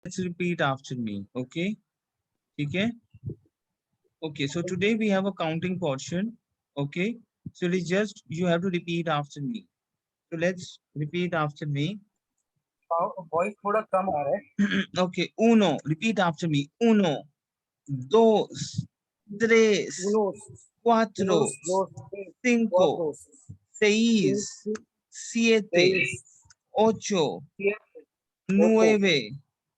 Let's repeat after me. Okay. Okay. Okay. So today we have a counting portion. Okay. So it is just you have to repeat after me. So let's repeat after me. Voice थोड़ा कम आ रहा है. Okay. Uno. Repeat after me. Uno, dos, tres, Unos, cuatro, unos, dos, tres, cinco, cuatro, seis, cinco, siete, seis, ocho, siete, ocho, nueve,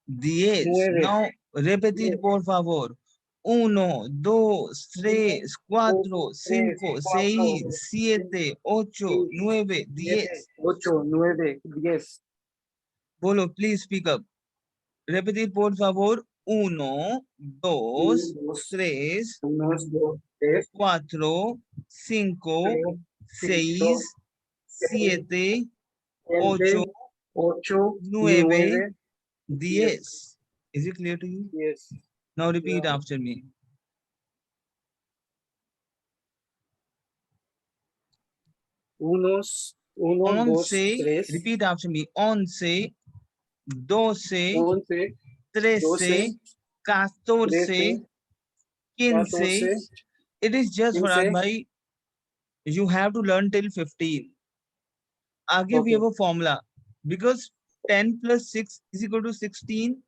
diez. nueve, Now repetir, diez, por favor. Uno, dos, uno, tres, dos, cuatro, tres, cinco, cuatro, seis, cinco, siete, ocho, seis, nueve, siete, 10. ocho, nueve, 10. Bolo, please speak up. Repetir, por favor. Uno, Uno, dos, dos, tres, unos, dos, tres, cuatro, cinco, cuatro, cinco, seis, seis, siete, ocho, siete, ocho, nueve, nueve, 10, 10. Is it clear to you? 10. Now repeat Yeah. after me. Uno, dos, Once, tres, repeat after me. Once, doce, 11, trece, 12, catorce, 13, quince. 14, It is just Farhan 15. bhai, you have to learn till 15. Again, we have Okay. a formula because 10 plus 6 is equal to 16.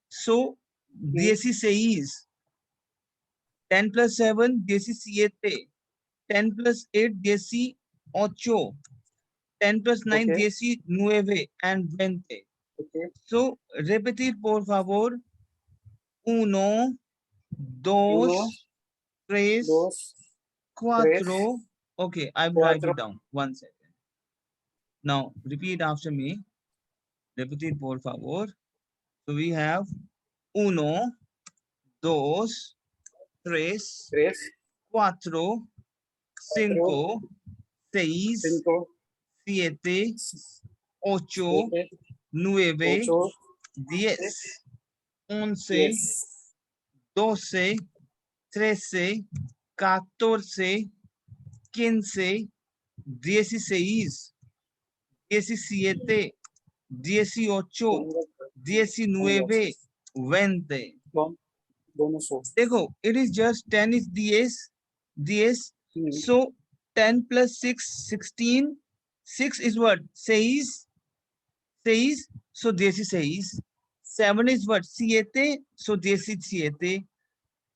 So, Hmm. 16. 10 plus 7, 17. 10 plus 8, 18. 10 plus 9, Okay. 19 and 20. Okay. So, repetir, por favor. Uno, Uno, dos, tres, dos, tres, cuatro. Okay, I will write cuatro. it down. 1 second. Now, repeat after me. Repetir, por favor. So, we have uno, dos, tres, Tres, cuatro, cuatro, cinco, seis, cinco, siete, ocho, siete, nueve, ocho, 10, 11, 10, 12, 13, 14, 15, 16, 17, 18, 19, 20. दोनों सौ. देखो, it is just 10 is DS, DS. Hmm. So 10 plus 6, 16. 6 is what? 6, 6. So this is 6. 7 is what? Siete. So this is siete.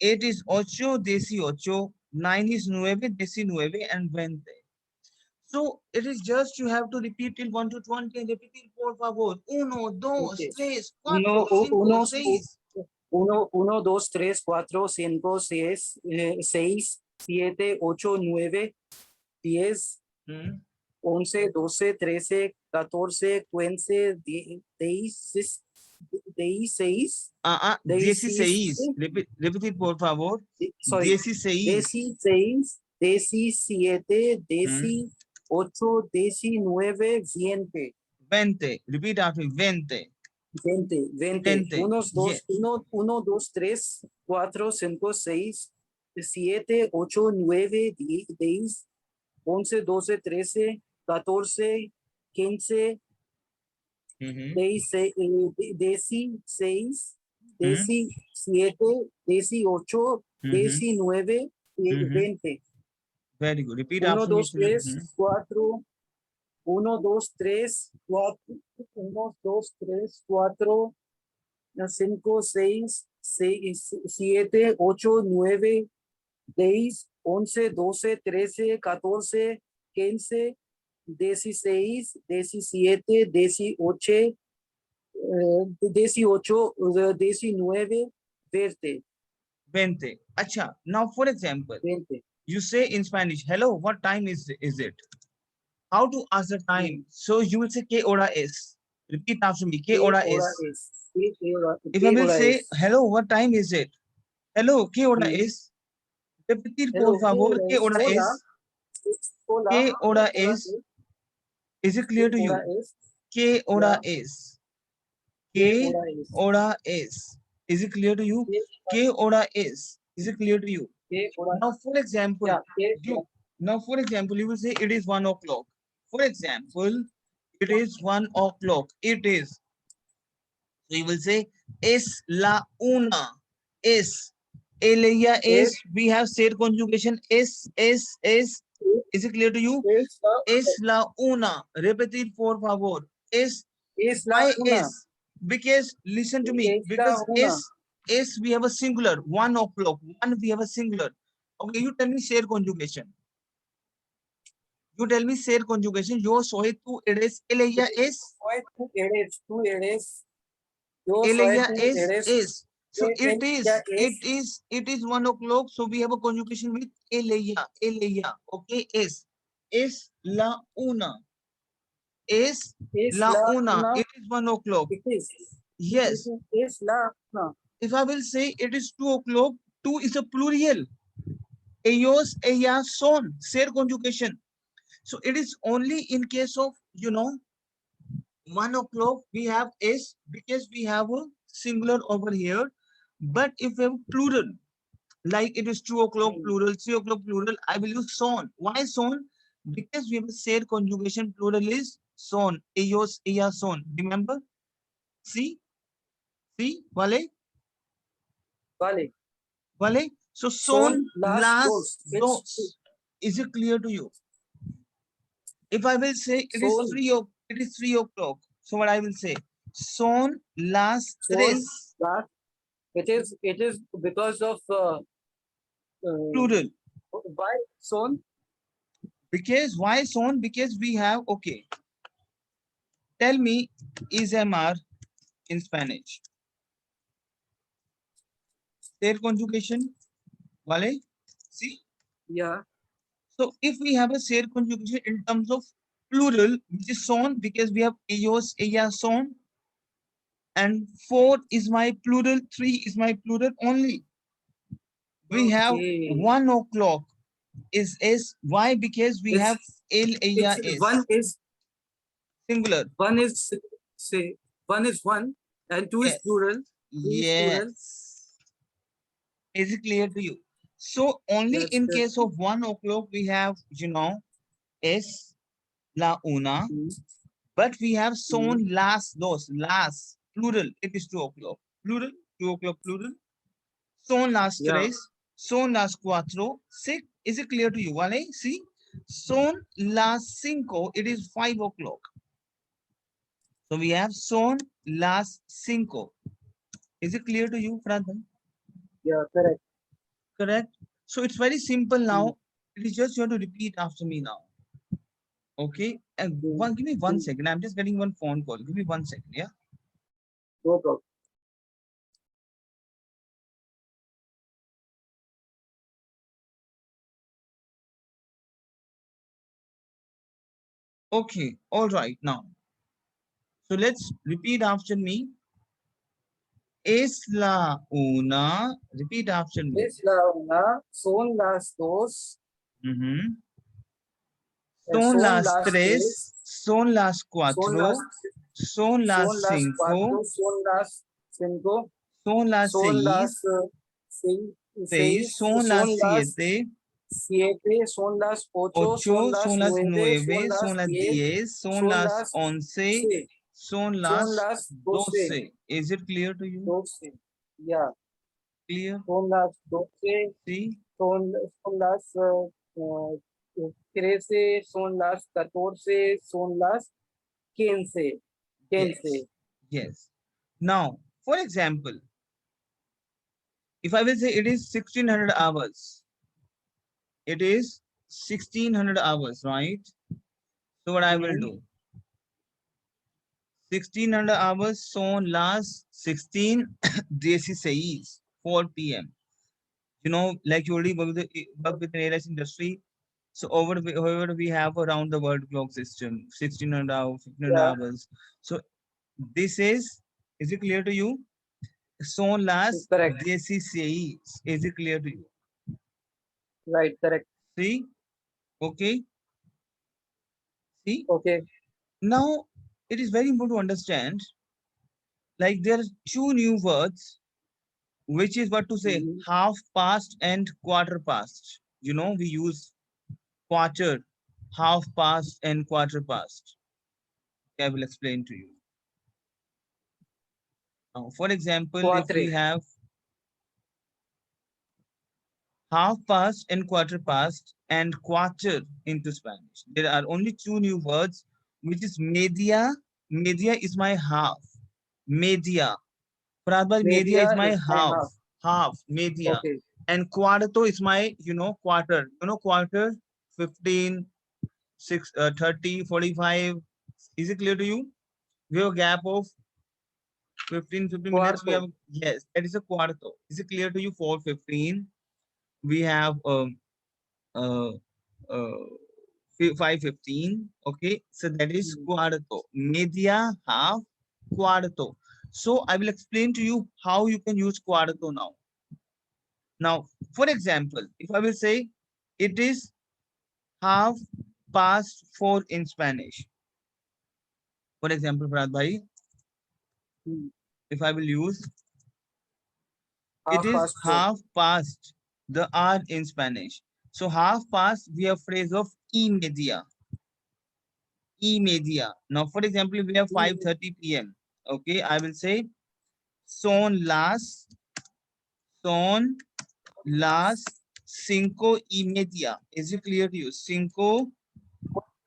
8 is ocho, desi ocho. 9 is nueve, desi nueve, and 20. So it is just you have to repeat till 1 to 20 and repeat it por favor. Uno, dos, Okay. tres, Uno, cuatro, cinco, unos, seis. uno, dos, tres, cuatro, cinco, seis, siete, ocho, nueve, 10, Hmm. 11, 12, 13, 14, 15, 16, 16, 16. Repeat it por favor. sorry, 16. 16, 17, Hmm. 18, 19, 20. 20. Repeat after me. 20. 20, 20, 20. Yes. 1, 2, 3, 4, 5, 6, 7, 8, 9, 10, 11, 12, 13, 14, 15, Mm-hmm. 16, Mm-hmm. 17, 18, Mm-hmm. 19, Mm-hmm. 20. Very good. Repeat 1, after me, 2, children. 3, 4, 1, 2, 3, 4, 1, 2, 3, 4, 5, 6, 7, 8, 9, 10, 11, 12, 13, 14, 15, 16, 17, 18, 18, 19, 20. 20. Acha. Now, for example, 20. you say in Spanish, hello, what time is it? How to ask the time? So you will say ¿Qué hora es? Repeat after me. ¿Qué ¿Qué hora hora es? es? ¿Qué If I will hora say, es? hello, what time is it? Hello, ¿qué hora es? Repetir, por Hello, ¿qué favor, hora ¿qué es? hora Hola. es? Hola. ¿Qué ¿Qué hora hora es? es? Is it ¿Qué clear to hora you? es? ¿Qué hora Ya. es? ¿Qué ¿Qué hora es? hora es? Is it clear to you? ¿Qué ¿Qué hora es? Is it clear to you? hora? Now, for example, Ya. ¿Qué you you will say it is 1 o'clock. For example, it is 1 o'clock. It is. So you will say Es la una. Es. Ella es. We have said conjugation. Es. Is it clear to you? Es la una. Repetir, por favor. Es. Es la Why una. is? Because, listen to me. Es la Because una. is we have a singular. 1 o'clock. One we have a singular. Okay, you tell me share conjugation. You tell me share conjugation. Yo soy tú eres. Ella es. Soy tú eres. Tú eres. Yo soy Ella tú es. eres. Is. So it Ella is 1 o'clock. So we have a conjugation with ella. Okay, es la una. Es Es la la una. una. It is 1 o'clock. It is. Yes. Es la una. If I will say it is 2 o'clock, 2 is a plural. Ellos, ellas son. Share conjugation. So it is only in case of, 1 o'clock we have is because we have a singular over here. But if we have plural, like it is 2 o'clock plural, 3 o'clock plural, I will use son. Why son? Because we have a said conjugation plural is son. Ellos, ellas son. Remember? See? Vale? Vale. Vale? So son, las dos. dos. Is it clear to you? If I will say it is Son. 3 o'clock. So what I will say? Son las tres. It is because of Plural. why son? Because why son? Because we have, okay. Tell me, is MR in Spanish? Their conjugation, vale? See? Yeah. So if we have a share conjugation in terms of plural, which is son, because we have ellos, ellas, son, and 4 is my plural, 3 is my plural only. We have 1 o'clock is why? Because we have el, ella, is. One is Singular. One is say one is one and two is plural. Yes. Is it clear to you? So only in case of 1 o'clock we have, es la una, but we have son las dos, las plural. It is 2 o'clock plural, 2 o'clock plural. Son las tres, son las cuatro, six. Is it clear to you? Vale? See, son las cinco. It is 5 o'clock. So we have son las cinco. Is it clear to you, Pradhan? Yeah, correct. Correct. So it's very simple now. It is just you have to repeat after me now. Okay. And give me 1 second. I'm just getting one phone call. Give me 1 second. Yeah. No problem. Okay. All right. Now. So let's repeat after me. Es la una. Repeat after me. Es la una, son las dos. Son las tres, son las cuatro, son las cinco, son las cinco, son las seis, son las siete, son las ocho, son las nueve, nueve, son las 10, son las 11, son las 12. Is it clear to you? 12. Yeah. Clear? Son las 12. See? Son las 13, son las 14, son las 15. Yes. Now, for example, if I will say it is 1600 hours, it is 1600 hours, right? So what I will do? 1600 hours, son las 16:16, 4 p.m. Like you already work with the airlines industry. So however, we have around the world clock system, 1600 hours, 1500 hours. So this is it clear to you? Son las 16. Is it clear to you? Right, correct. See? Okay. See? Okay. Now, it is very important to understand, like there are 2 new words, which is what to say, half past and quarter past. We use quarter, half past and quarter past. I will explain to you. Now, for example, if Cuatre. we have half past and quarter past and quarter into Spanish, there are only two new words, which is media. Media is my half. Media. Pradbal, media is Media my is my half. half. Half, media. Okay. And cuarto is my, quarter. Quarter, 15, 6, 30, 45. Is it clear to you? We have a gap of 15 minutes. We Cuarto. have, yes, that is a cuarto. Is it clear to you? 4:15. We have uh, uh, 5:15. Okay, so that is Hmm. cuarto. Media, half, cuarto. So I will explain to you how you can use cuarto now. Now, for example, if I will say it is half past 4 in Spanish. For example, Farad bhai, Hmm. if I will use it Half is past 4. half past the hour in Spanish. So half past we have phrase of e media. E media. Now, for example, we have Hmm. 5:30 p.m. Okay, I will say son las 5:30. Is it clear to you? 5:30.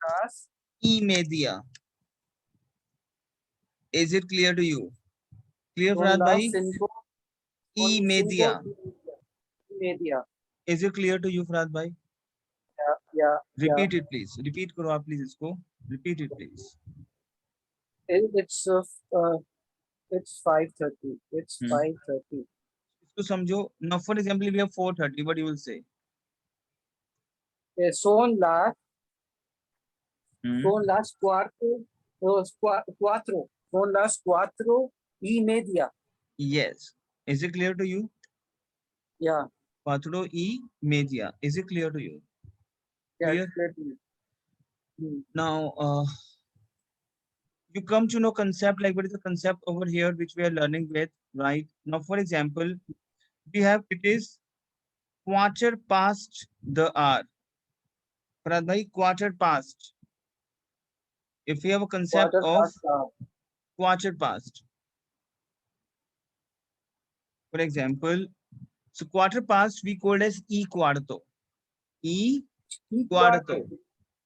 Las. Is it clear to you? Clear, Son Farad las bhai? 5. E Son media. 5 media. Is it clear to you, Farad bhai? Yeah, yeah, yeah. Repeat it, please. Repeat करो आप please इसको. Repeat it, please. It, it's uh, uh, it's 5:30. It's Hmm. 5:30. इसको समझो. Now, for example, we have 4:30. What you will say? Son las, Hmm. son las cuatro. Son las 4:30. Yes. Is it clear to you? Yeah, 4:30. Is it clear to you? yeah, it's Clear? clear to me. Hmm. Now, you come to know concept, like what is the concept over here which we are learning with, right? Now, for example, we have it is quarter past the hour. Farad bhai, quarter past. If we have a concept Quarter of past hour. quarter past, for example, so quarter past we called as e cuarto. E Y cuarto. cuarto.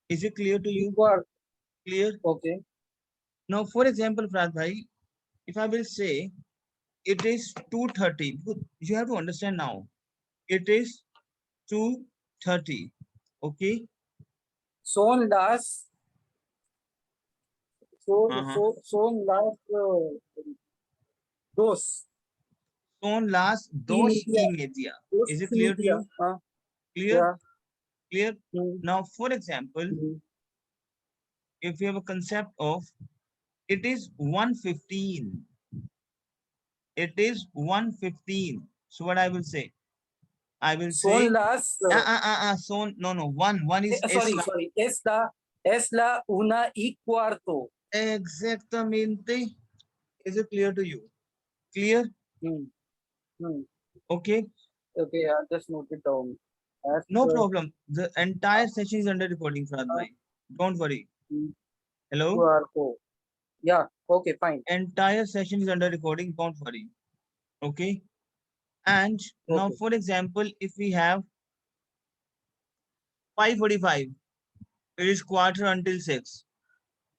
Is it clear to Y you? cuarto. Clear? Okay. Now, for example, Farad bhai, if I will say it is 2:30, you have to understand now. It is 2:30. Okay. Son las, Uh-huh. son las dos. Son las Y dos media. y media. Dos Is it y clear to media. you? Huh? Clear? Yeah. Clear? Hmm. Now, for example, Hmm. if you have a concept of it is 1:15. It is 1:15. So what I will say? I will Son say las, so no, one is es sorry, la. sorry. Es la 1:15. Exactamente. Is it clear to you? Clear? Hmm. Hmm. Okay. Okay, I'll just note it down. As No per problem. The entire session is under recording, Farad bhai. Don't worry. Hello? QR code. Yeah, okay, fine. Entire session is under recording. Don't worry. Okay. And now, Okay. for example, if we have 5:45, it is quarter until 6.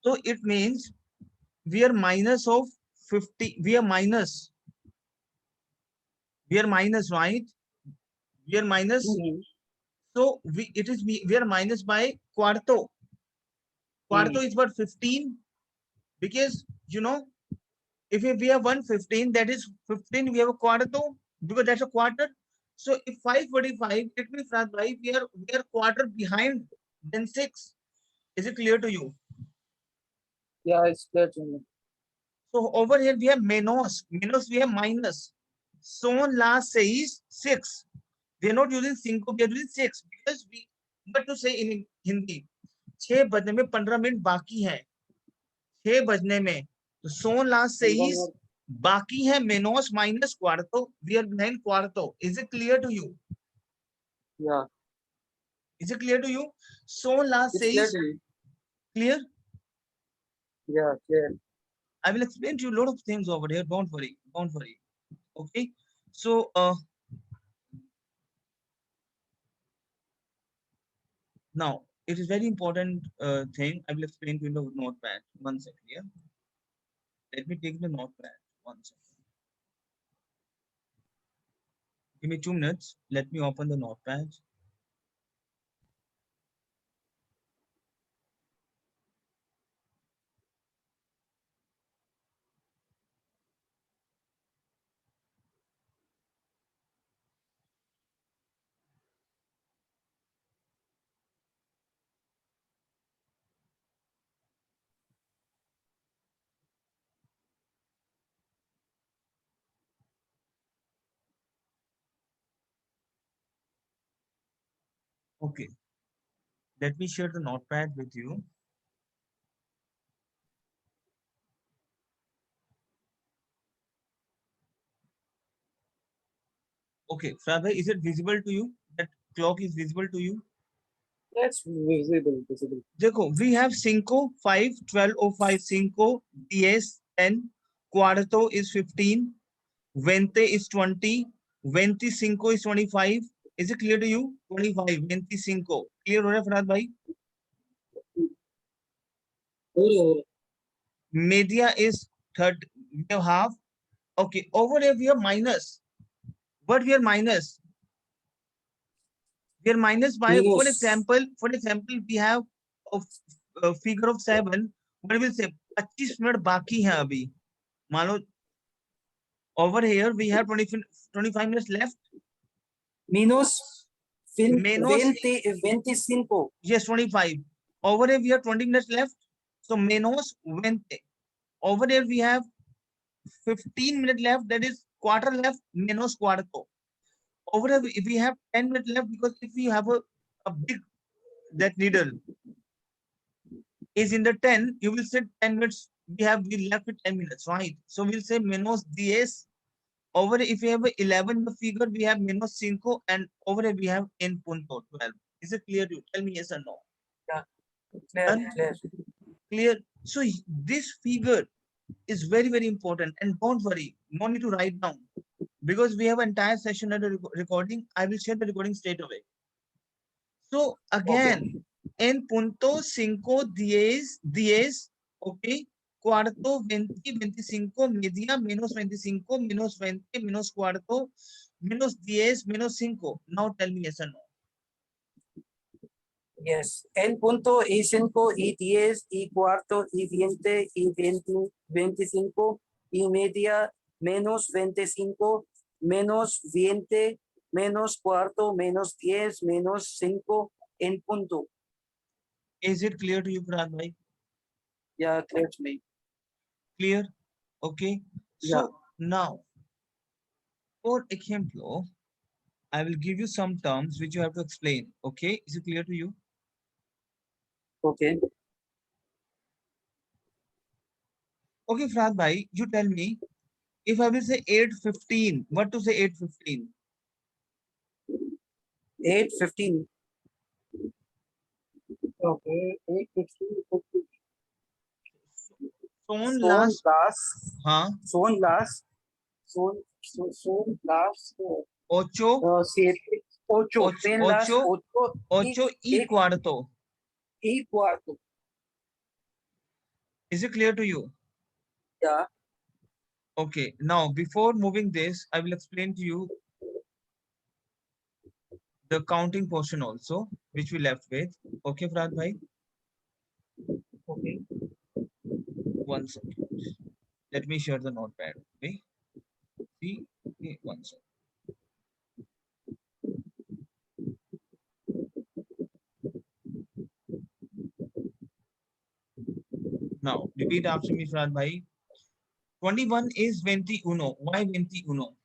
So it means we are minus of 50. We are minus, right? We are minus. Hmm. So we are minus by cuarto. Hmm. Cuarto is what, 15? Because if we have 1:15, that is 15, we have a cuarto because that's a quarter. So if 5:45, it means Raj bhai, we are quarter behind than 6. Is it clear to you? Yeah, it's clear to me. So over here we have menos. Menos we have minus. Son las 6. We are not using cinco, we are using 6 because but to say in Hindi, 6 बजने में 15 minute बाकी है. 6 बजने में तो son las 6 बाकी है menos minus cuarto. We are behind cuarto. Is it clear to you? Yeah, Is it clear to you? Son las it's clear 6. to me. Clear? Yeah, clear. I will explain to you a lot of things over here. Don't worry. Don't worry. Okay. So now it is very important thing. I will explain to you in the notepad. One second here. Let me take the notepad. One second. Give me 2 minutes. Let me open the notepad. Okay. Let me share the notepad with you. Okay, Fradha, is it visible to you? That clock is visible to you? That's visible, visible. देखो, we have Cinco 5, 12:05 Cinco, DS 10, Cuarto is 15, Vente is 20, 25 is 25. Is it clear to you? 25, 25. Clear हो रहा है फरहाद भाई? Media is third, we have half. Okay, over here we have minus. What we are minus? We are minus by, for Minus. example, we have a figure of 7. What will say? 25 minute बाकी है अभी. मान लो over here we have 25 minutes left. Minus Menos, 25. yes, 25. Over here we have 20 minutes left. So menos 20. Over here we have 15 minutes left. That is quarter left. Menos cuarto. Over here we have 10 minutes left, because if we have a big, that needle is in the 10, you will say 10 minutes. We left with 10 minutes, right? So we'll say menos 10. Over if we have 11 the figure, we have menos 5, and over here we have en punto 12. Is it clear to you? Tell me yes or no. Yeah. Clear, clear. Clear. So this figure is very, very important, and don't worry, no need to write down, because we have entire session at the recording. I will share the recording straight away. So again, en punto 5, 10, okay, cuarto, 20, 25, media, menos 25, menos 20, menos cuarto, menos 10, menos 5. Now tell me yes or no. Yes. En punto, y 5, y 10, y cuarto, y 20, y 20, 25, y media, menos 25, menos 20, menos cuarto, menos 10, menos 5, en punto. Is it clear to you, Prad bhai? Yeah, clear to me. Clear? Okay. So now, for example, I will give you some terms which you have to explain. Okay, is it clear to you? Okay. Okay, Frad bhai, you tell me, if I will say 8:15, what to say 8:15? 8:15. Okay. 8:15. Soon last, हाँ, Son las, son las, 8, siete, 8, ten las, 8, 8 8 y cuarto. y cuarto. Is it clear to you? Yeah. Okay, now before moving this, I will explain to you the counting portion also, which we left with. Okay, Frad bhai? Okay. 1 second. Let me share the notepad. Okay, see, okay, 1 second. Now, repeat after me, Frad bhai. 21 is 21. Why 21?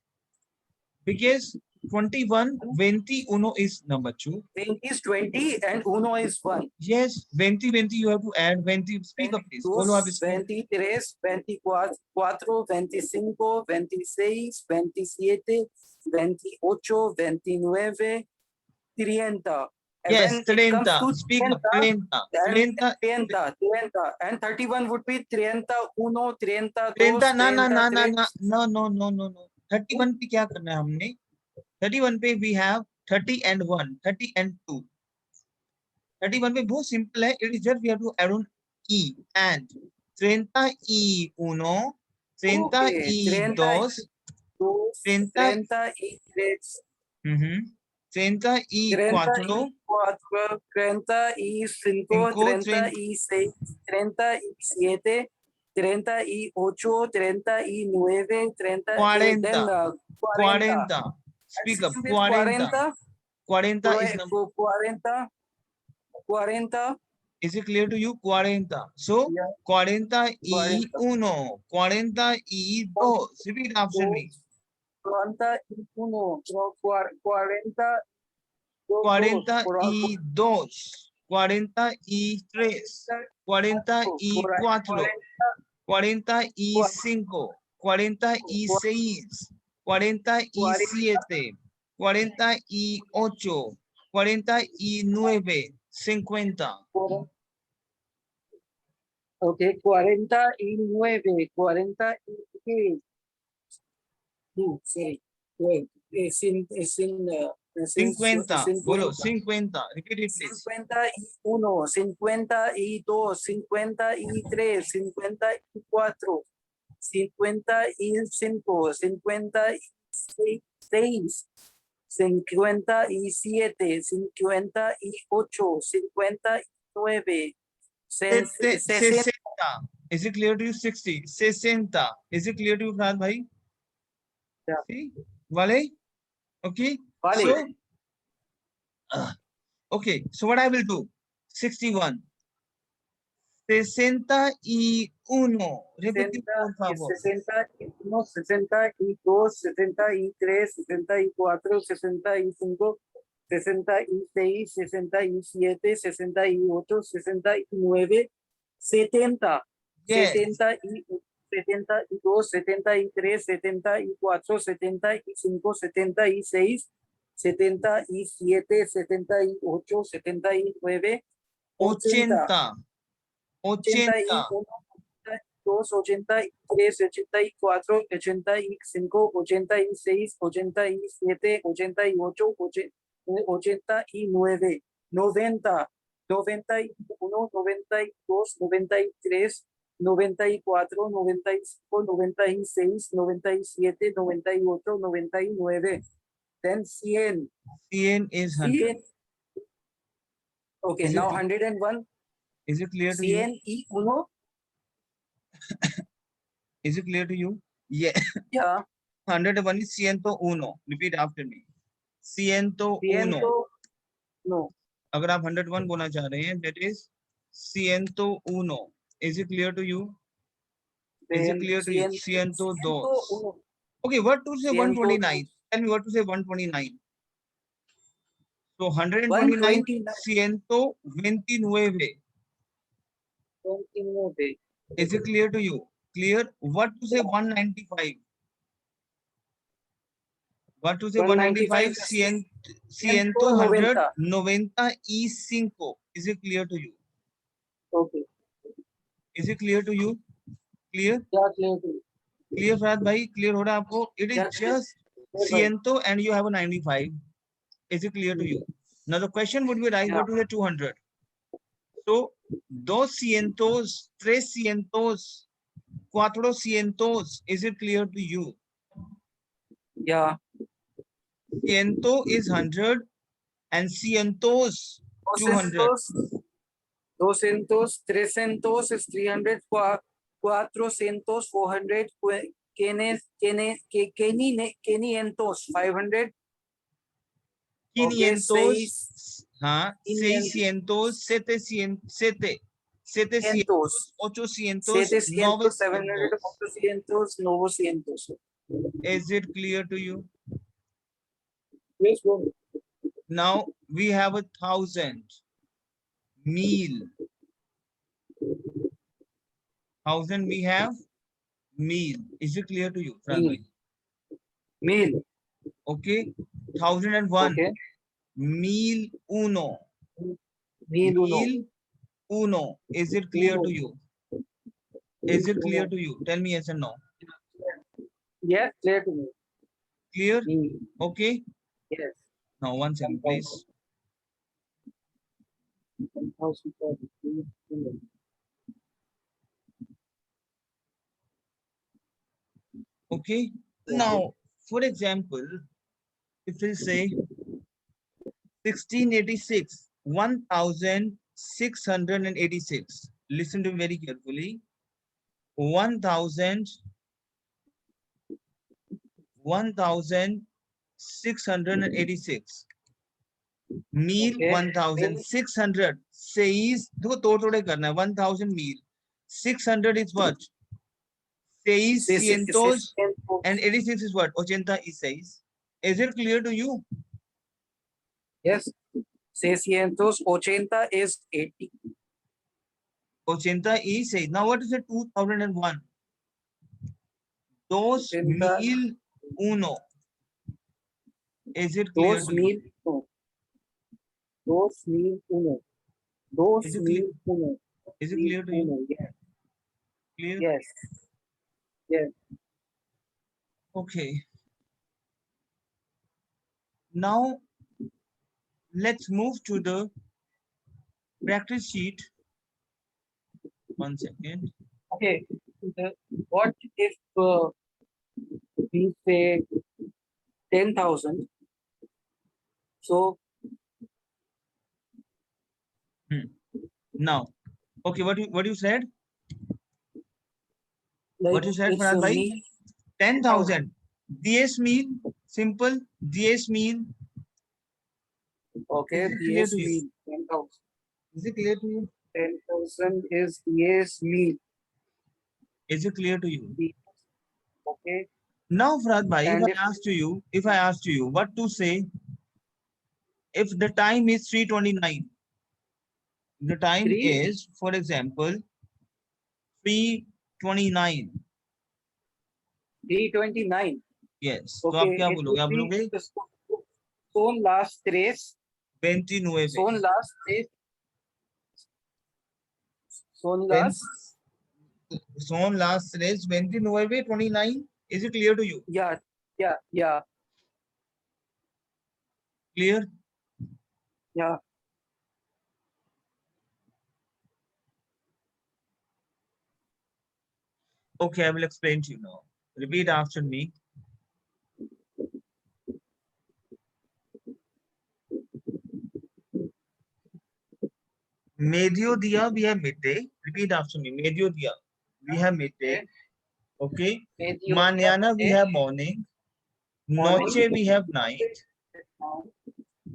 Because 21, 21 is number 2. 20 is 20 and uno is 1. Yes, 20, you have to add 20. Speak up, please. Bolo aap isko. 23, 24, 25, 26, 27, 28, 29, 30. Yes, when it comes 30. to Speak up. 30, 30. 30, 30, and 31 would be 31, 32, 30 ना ना ना ना 33. ना no no no no no 31 पे क्या करना है हमने 31 पे we have 30 and 1 30 and 2 31 पे बहुत सिंपल है it is just we have to add on e and 30 y 1 30 Okay, y 30 2 y 2, 30 30 y 3, 30 y 30 4 y 4, 30 y 5, 5 30 y 6, 30 y 7, 30 y 8, 30 y 9, 30, then 40. 40 speak up Same with 40 40 is number 40, 40, is it clear to you 40 so yeah, 40 y 40, 1 40 y 2 repeat after me 40 y 1, 40, 40 y 2 40 y 3 40 y 4 40 y 5 40 y 6 40 y 7 40 y 8 40 y 9 50 Okay, 49, 48. Sí,50 bolo 50, 50 repeat it please 51, 52, 53, 54, 55, 56, 57, 58, 59, 60. 60 is it clear to you 60 60 is it clear to you Fahad bhai Yeah. see Vale okay Vale. so okay so what I will do 61 61 repite por favor 61, 62, 63, 64, 65, 66, 67, 68, 69, 70, yes 72, 73, 74, 75, 76, 77, 78, 79, 80. 80 81, 82, 83, 84, 85, 86, 87, 88, 89, 90, 91, 92, 93, 94, 95, 96, 97, 98, 99, then 100. 100 is 100 100. Okay, Is now it- 101. is it clear to you 101. is it clear to you yeah Yeah. 101 is 101 repeat after me 101 No. अगर आप 101 बोलना चाह रहे हैं that is 101 is it clear to you is it clear to you 102 okay what to say 129 tell me what to say 129 so 129 129 is it clear to you clear what to say 195 what to say 195 100 90 y 5 is it clear to you Okay. is it clear to you clear Yeah, clear. clear Farhad bhai clear ho raha hai aapko it is Yeah, just ciento and you have a 95 is it clear to you now the question would be right Yeah. what to say 200 so dos cientos tres cientos cuatro cientos is it clear to you Yeah. ciento is 100 and cientos 200 200, 300 is 300, 400, 400, 500, 500 600, हाँ 600 700 700 800 700, 700, 900 800, 900. is it clear to you Yes, bro. now we have 1,000 meal 1,000 we have meal is it clear to you Farhad bhai? Meal. Okay 1,001 Okay. meal uno Mil uno. Meal uno. Is it clear Uno. to you? Is it clear Uno. to you? Tell me yes or no. Yes, clear to me. Clear? Mil. Okay. Yes. Now 1 second, please. 1,000. Okay. Now, for example, if we say 1686, 1686. Listen to me very carefully. 1686. Meal Okay. 1600 says, देखो तोड़ तोड़े करना है 1000 meal. 600 is what? Says cientos and 86 is what? 86. Is it clear to you? Yes. 680 is 80. 86. Now what is it? 2001. Dos 80. mil uno. Is it clear to you? 2001. 2001. Is it clear? 2001. Is it clear to you? Yes. Clear? Yes. Yes. Okay. Now let's move to the practice sheet. 1 second. Okay. What if we say 10,000? So Now, okay, what you said? like What you said, it's Farhad a bhai? meal. 10,000. DS meal, simple. DS meal. Okay. Is it clear DS to you? meal. 10,000. Is it clear to you? 10,000 is DS meal. Is it clear to you? Okay. Now, Farhad bhai, And if I asked you what to say, if the time is 3:29, the time Three. is, for example, 3:29. 329. Yes. तो आप Okay. क्या It बोलोगे? would आप be बोलोगे son las tres. 29. Son las tres. Son Then las. son last race 29, 29. Is it clear to you? Yeah. Yeah. Yeah. Clear? Yeah. Okay, I will explain to you now. Repeat after me. Mediodía, we have midday. Repeat after me. Mediodía, we have midday. Okay. Mañana, we have morning. Noche, we have night.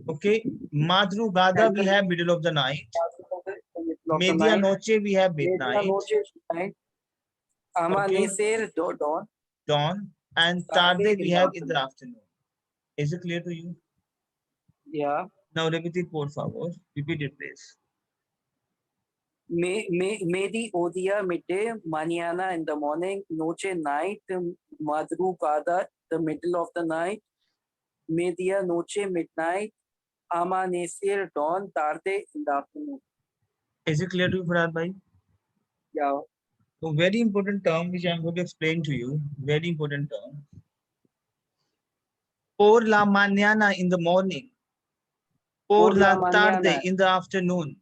Okay. Madrugada, we have middle of the night. Medianoche, we have midnight. Amanecer, dawn. Dawn. And tarde, we have in the afternoon. Is it clear to you? Yeah. Now repeat it, por favor. Repeat it, please. Mediodía, midday, mañana in the morning, noche, night, madrugada, the middle of the night, medianoche, midnight, amanecer, dawn, tarde in the afternoon. Is it clear to you, Farhad bhai? Yeah. So very important term which I am going to explain to you. Very important term. Por la mañana in the morning. Por la tarde in the afternoon.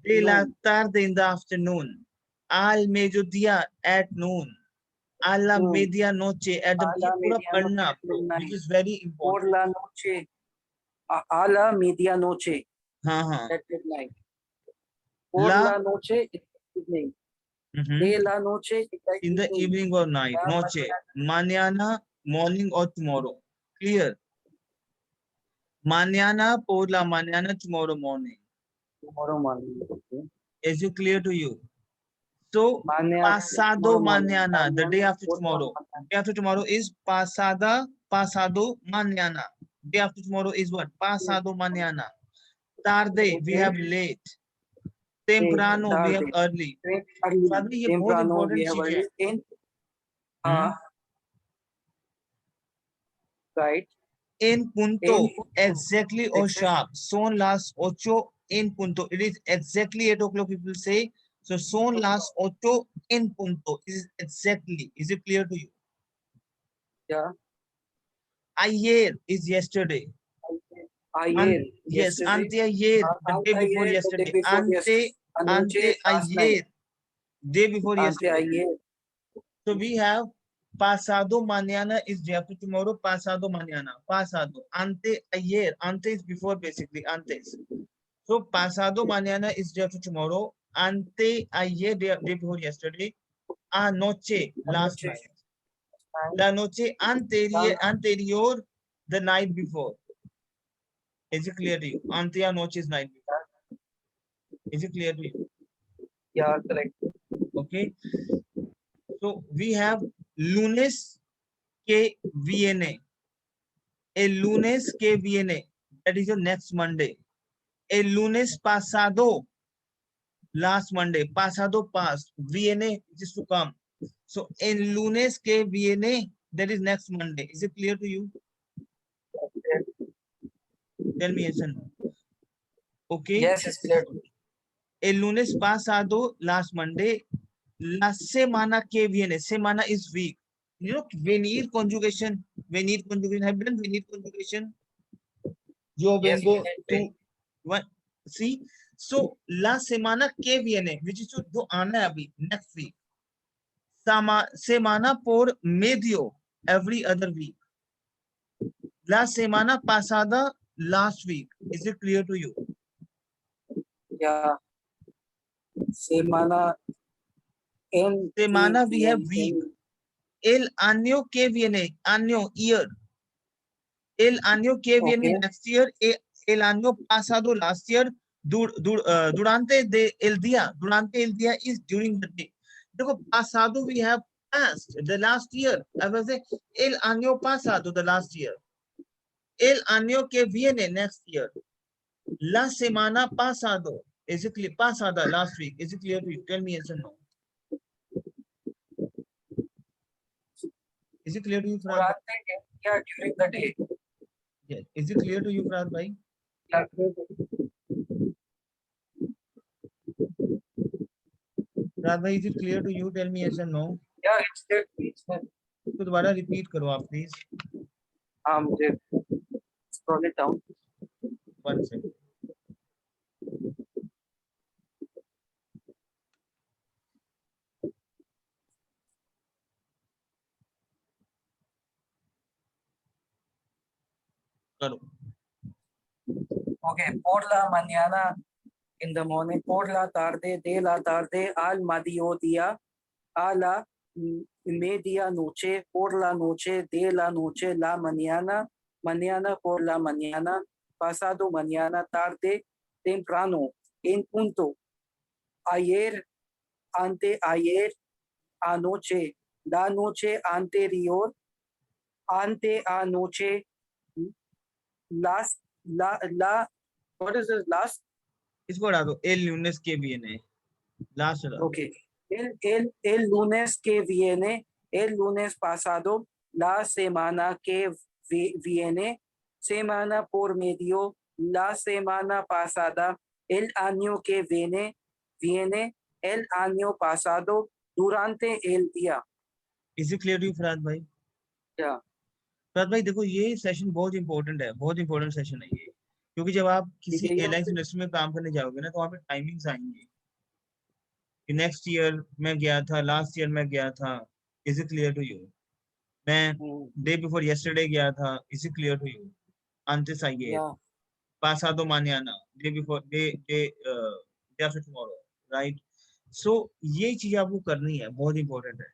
De la tarde in the afternoon. Al mediodía at noon. A la medianoche at the ये पूरा पढ़ना आपको, which is very important. Por la noche. A la medianoche. हाँ. At midnight. Por la noche in the evening. De la noche in the evening or night. Noche. Mañana, morning or tomorrow. Clear? Mañana, por la mañana, tomorrow morning. Tomorrow morning. Okay. Is it clear to you? So, pasado mañana, the day after tomorrow. Day after tomorrow is pasado mañana. Day after tomorrow is what? Pasado mañana. Tarde, we have late. Temprano, we have early. ये बहुत important चीज है. Right. En punto, exactly or sharp. Son las 8 en punto. It is exactly 8 o'clock, people say. So son las 8 en punto. It is exactly. Is it clear to you? Yeah. Ayer is yesterday. Ayer, Yes, yesterday. anteayer, the day before Anteayer, the day yesterday. before yesterday. Anoche, last night. Anteayer, day before yesterday. Anteayer. So we have pasado mañana is day after tomorrow. Pasado mañana. Pasado. Anteayer. Ante is before basically. Antes. So pasado mañana is day after tomorrow. Anteayer, day before yesterday. Anoche, last night. La noche anterior, the night before. Is it clear to you? Ante anoche is night before. Is it clear to you? Yeah, correct. Okay. So we have lunes que viene. El lunes que viene. That is your next Monday. El lunes pasado. Last Monday. Pasado past. Viene which is to come. So el lunes que viene. That is next Monday. Is it clear to you? Tell me yes or no. Okay. Yes, it's clear. El lunes pasado, last Monday, la semana que viene. Semana is week. You know, venir conjugation. Venir conjugation. Have you done venir conjugation? Yo Yes, vengo, tú. What? See? So, la semana que viene, which is जो आना है अभी, next week. Semana por medio, every other week. La semana pasada, last week. Is it clear to you? Yeah. Semana. Semana, we have week. El año que viene, año, year. El año que viene, next year. El año pasado, last year. Durante el día. Durante el día is during the day. देखो pasado we have past, the last year. I will say el año pasado, the last year. El año que viene, next year. La semana pasado. Is it clear? Pasada, last week. Is it clear to you? Tell me yes or no. Is it clear to you, Farad? Yeah, during the day. Yes. Is it clear to you, Farad bhai? Yeah. Farad bhai, is it clear to you? Tell me yes or no. Yeah, it's clear. It's clear. तो दोबारा repeat करो आप please. Scroll it down. 1 second. करो. Okay, por la mañana, in the morning, por la tarde, de la tarde, al mediodía, a la medianoche, por la noche, de la noche, la mañana, mañana por la mañana, pasado mañana, tarde, temprano, en punto, ayer, anteayer, anoche, la noche anterior, anteanoche, last, what is this last? इसको हटा दो. El lunes que viene. Last हटा दो. Okay. El lunes que viene, el lunes pasado, la semana que viene, semana por medio, la semana pasada, el año que viene, el año pasado, durante el día. Is it clear to you, फराद भाई? Yeah. फराद भाई देखो ये session बहुत important है. बहुत important session है ये. क्योंकि जब आप किसी एयरलाइंस इंडस्ट्री में काम करने जाओगे ना तो वहाँ पे टाइमिंग्स आएंगे. नेक्स्ट ईयर मैं गया था, लास्ट ईयर मैं गया था. Is it clear to you? मैं डे बिफोर यस्टरडे गया था. Is it clear to you? antes ayer. Yeah. Pasado mañana. Day before day after tomorrow. Right? So ये चीज आपको करनी है. बहुत इंपॉर्टेंट है.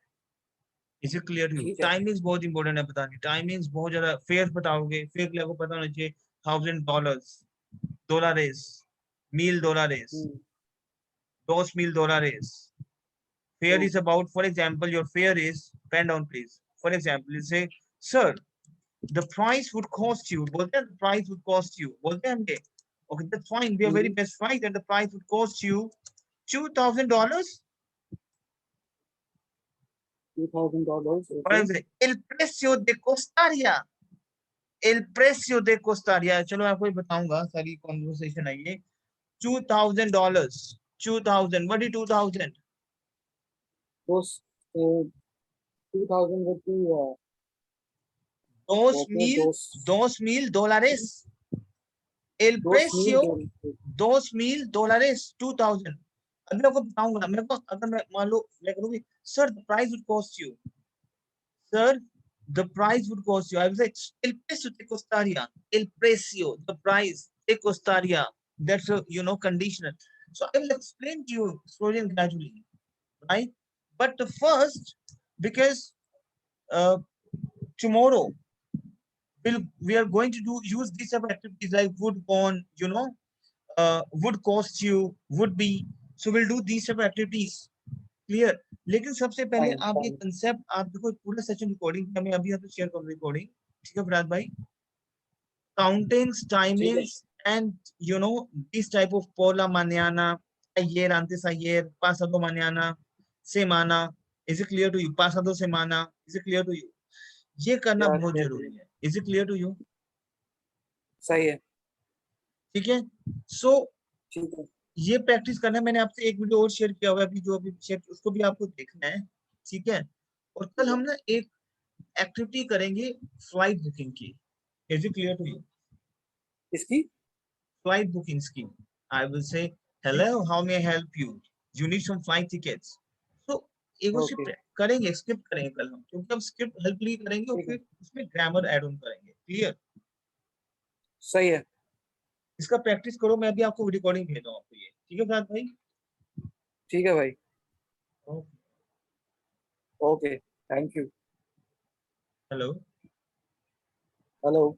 Is it clear to you? Timings बहुत इंपॉर्टेंट है बतानी. Timings बहुत ज्यादा. फेयर बताओगे. फेयर के लिए आपको पता होना चाहिए. $1,000. $, $1,000. $2,000. Fare is about, for example, your fare is, pen down please. For example, you say, sir, the price would cost you, बोलते हैं the price would cost you, बोलते हैं हम ये. Okay, that's fine. We are very best price and the price would cost you $2,000. $2,000. El precio de costaría. El precio de costaría. चलो मैं आपको बताऊंगा. सारी conversation है ये. $2,000. 2,000. What is 2,000? Those 2000 would be Dos okay, mil, $2,000. El precio, $2,000. 2,000. अभी आपको बताऊंगा, मेरे को अगर मैं मान लो मैं करूँगी, sir the price would cost you. Sir, the price would cost you. I will say el precio te costaría. El precio, the price te costaría. That's a conditional. So I will explain to you slowly and gradually, right? But first, because tomorrow we are going to use these type of activities like would on, would cost you, would be. So we'll do these type of activities. Clear? लेकिन सबसे पहले Fine, आप ये fine. Concept आप देखो, पूरा session recording मैं अभी आपको शेयर करूँ रिकॉर्डिंग, ठीक है फराज भाई? Countings, timings, and this type of por la mañana, ayer, antes ayer, pasado mañana, semana. Is it clear to you? Pasado semana. Is it clear to you? ये करना Yeah, बहुत yeah, जरूरी है. Is it clear to you? सही है. ठीक है. So ठीक है. ये प्रैक्टिस करना है. मैंने आपसे एक वीडियो और शेयर किया हुआ है अभी, जो अभी शेयर, उसको भी आपको देखना है, ठीक है? और कल हम ना एक एक्टिविटी करेंगे फ्लाइट बुकिंग की. Is it clear to you? इसकी Flight booking scheme. I will say, hello, how may I help you? You need some flight tickets. So एक ओके, उसकी करेंगे, स्क्रिप्ट करेंगे कल हम, क्योंकि हम स्क्रिप्ट हेल्पली करेंगे और ठीक है, फिर उसमें ग्रामर ऐड ऑन करेंगे. क्लियर? सही है. इसका प्रैक्टिस करो. मैं अभी आपको रिकॉर्डिंग भेज रहा हूँ आपको ये, ठीक है फराज भाई? ठीक है भाई. Okay. Okay, thank you. Hello. Hello.